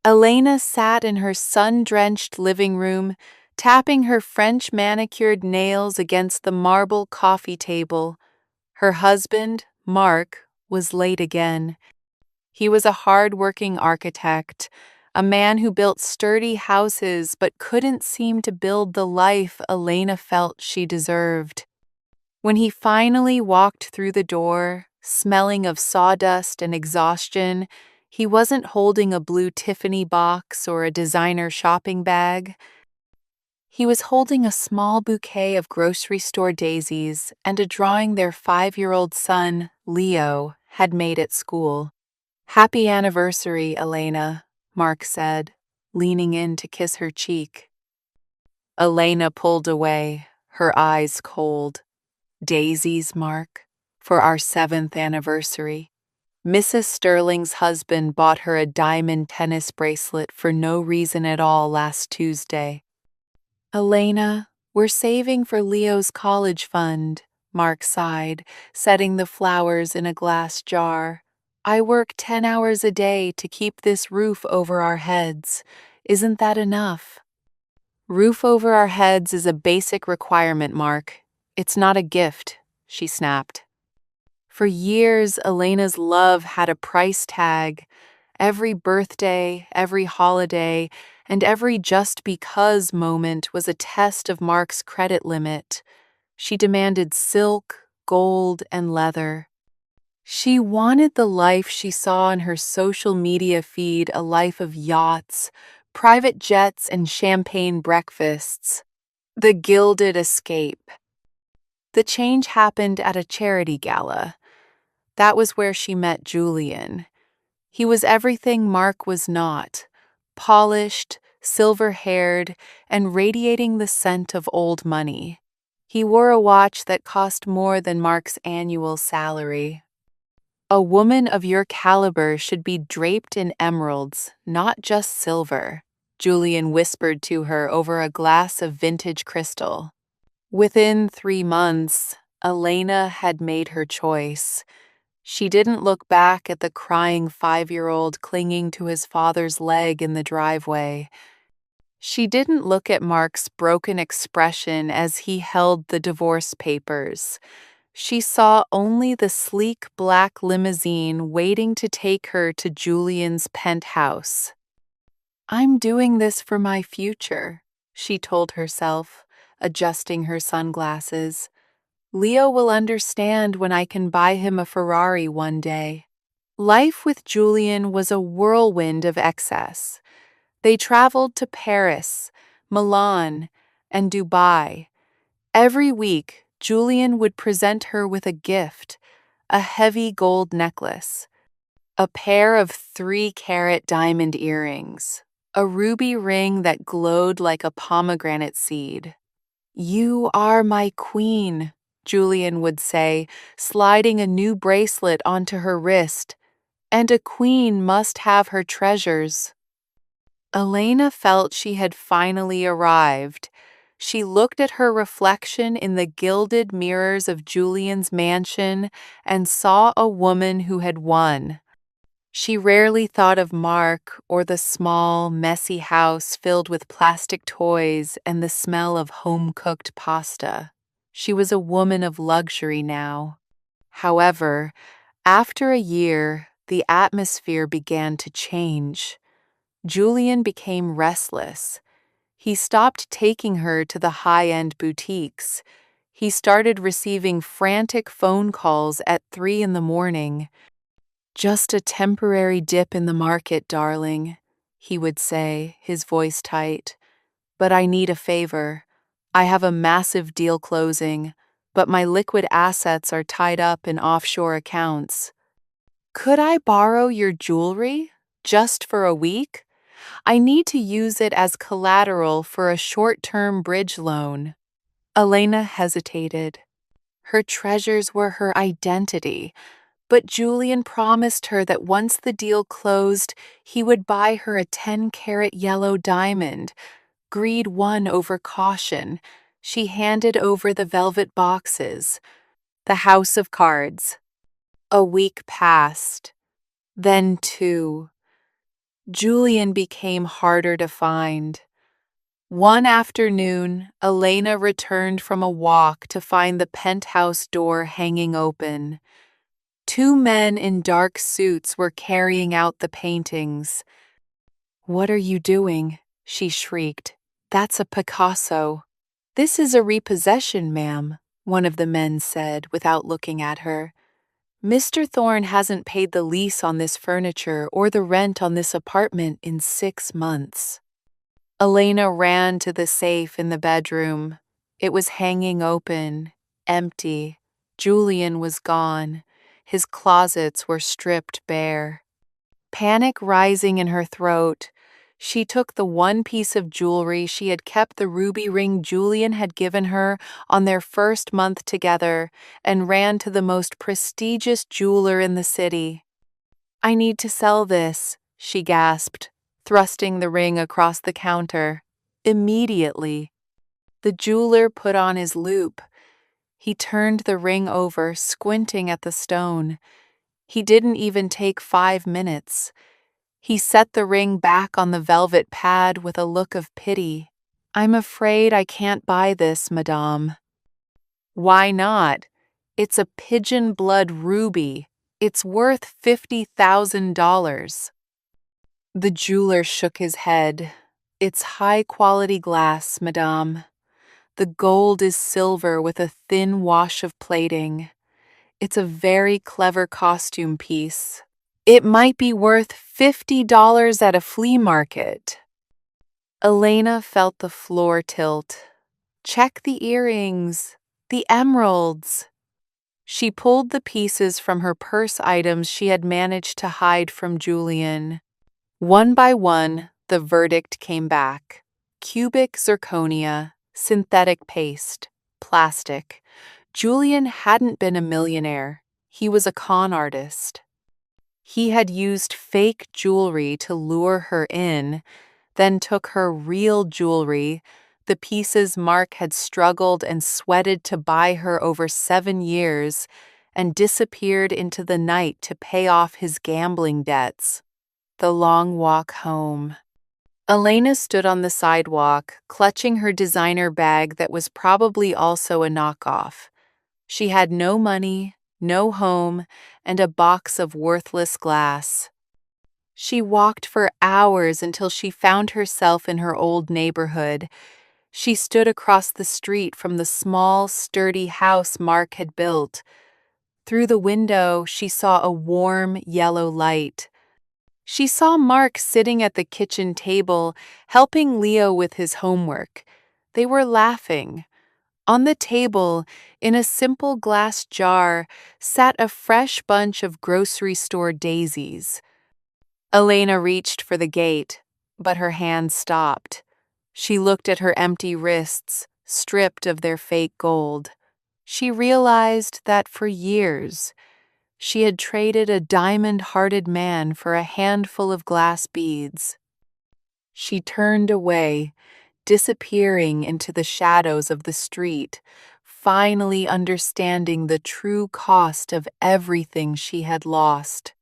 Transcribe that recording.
Elena sat in her sun-drenched living room, tapping her French manicured nails against the marble coffee table. Her husband, Mark, was late again. He was a hard-working architect, a man who built sturdy houses but couldn't seem to build the life Elena felt she deserved. When he finally walked through the door, smelling of sawdust and exhaustion, he wasn't holding a blue Tiffany box or a designer shopping bag. He was holding a small bouquet of grocery store daisies and a drawing their 5-year-old son, Leo, had made at school. "Happy anniversary, Elena," Mark said, leaning in to kiss her cheek. Elena pulled away, her eyes cold. "Daisies, Mark, for our 7th anniversary. Mrs. Sterling's husband bought her a diamond tennis bracelet for no reason at all last Tuesday." "Elena, we're saving for Leo's college fund," Mark sighed, setting the flowers in a glass jar. "I work 10 hours a day to keep this roof over our heads. Isn't that enough?" "Roof over our heads is a basic requirement, Mark. It's not a gift," she snapped. For years, Elena's love had a price tag. Every birthday, every holiday, and every just because moment was a test of Mark's credit limit. She demanded silk, gold, and leather. She wanted the life she saw in her social media feed, a life of yachts, private jets, and champagne breakfasts. The gilded escape. The change happened at a charity gala. That was where she met Julian. He was everything Mark was not: polished, silver-haired, and radiating the scent of old money. He wore a watch that cost more than Mark's annual salary. "A woman of your caliber should be draped in emeralds, not just silver," Julian whispered to her over a glass of vintage crystal. Within 3 months, Elena had made her choice. She didn't look back at the crying 5-year-old clinging to his father's leg in the driveway. She didn't look at Mark's broken expression as he held the divorce papers. She saw only the sleek black limousine waiting to take her to Julian's penthouse. "I'm doing this for my future," she told herself, adjusting her sunglasses. "Leo will understand when I can buy him a Ferrari one day." Life with Julian was a whirlwind of excess. They traveled to Paris, Milan, and Dubai. Every week, Julian would present her with a gift: a heavy gold necklace, a pair of 3-carat diamond earrings, a ruby ring that glowed like a pomegranate seed. "You are my queen," Julian would say, sliding a new bracelet onto her wrist. "And a queen must have her treasures." Elena felt she had finally arrived. She looked at her reflection in the gilded mirrors of Julian's mansion and saw a woman who had won. She rarely thought of Mark or the small, messy house filled with plastic toys and the smell of home-cooked pasta. She was a woman of luxury now. However, after a year, the atmosphere began to change. Julian became restless. He stopped taking her to the high-end boutiques. He started receiving frantic phone calls at 3 in the morning. "Just a temporary dip in the market, darling," he would say, his voice tight. "But I need a favor. I have a massive deal closing, but my liquid assets are tied up in offshore accounts. Could I borrow your jewelry, just for a week? I need to use it as collateral for a short-term bridge loan." Elena hesitated. Her treasures were her identity, but Julian promised her that once the deal closed, he would buy her a 10-carat yellow diamond. Greed won over caution. She handed over the velvet boxes. The house of cards. A week passed. Then 2. Julian became harder to find. One afternoon, Elena returned from a walk to find the penthouse door hanging open. Two men in dark suits were carrying out the paintings. "What are you doing?" she shrieked. "That's a Picasso." "This is a repossession, ma'am," one of the men said without looking at her. "Mr. Thorne hasn't paid the lease on this furniture or the rent on this apartment in 6 months. Elena ran to the safe in the bedroom. It was hanging open, empty. Julian was gone. His closets were stripped bare. Panic rising in her throat, she took the one piece of jewelry she had kept, the ruby ring Julian had given her on their first month together, and ran to the most prestigious jeweler in the city. "I need to sell this," she gasped, thrusting the ring across the counter. Immediately, the jeweler put on his loupe. He turned the ring over, squinting at the stone. He didn't even take 5 minutes. He set the ring back on the velvet pad with a look of pity. "I'm afraid I can't buy this, madame." "Why not? It's a pigeon blood ruby. It's worth $50,000. The jeweler shook his head. "It's high-quality glass, madame. The gold is silver with a thin wash of plating. It's a very clever costume piece. It might be worth $50 at a flea market." Elena felt the floor tilt. "Check the earrings, the emeralds." She pulled the pieces from her purse, items she had managed to hide from Julian. One by one, the verdict came back. Cubic zirconia, synthetic paste, plastic. Julian hadn't been a millionaire. He was a con artist. He had used fake jewelry to lure her in, then took her real jewelry, the pieces Mark had struggled and sweated to buy her over 7 years, and disappeared into the night to pay off his gambling debts. The long walk home. Elena stood on the sidewalk, clutching her designer bag that was probably also a knockoff. She had no money, no home, and a box of worthless glass. She walked for hours until she found herself in her old neighborhood. She stood across the street from the small, sturdy house Mark had built. Through the window, she saw a warm, yellow light. She saw Mark sitting at the kitchen table, helping Leo with his homework. They were laughing. On the table, in a simple glass jar, sat a fresh bunch of grocery store daisies. Elena reached for the gate, but her hand stopped. She looked at her empty wrists, stripped of their fake gold. She realized that for years, she had traded a diamond-hearted man for a handful of glass beads. She turned away, disappearing into the shadows of the street, finally understanding the true cost of everything she had lost.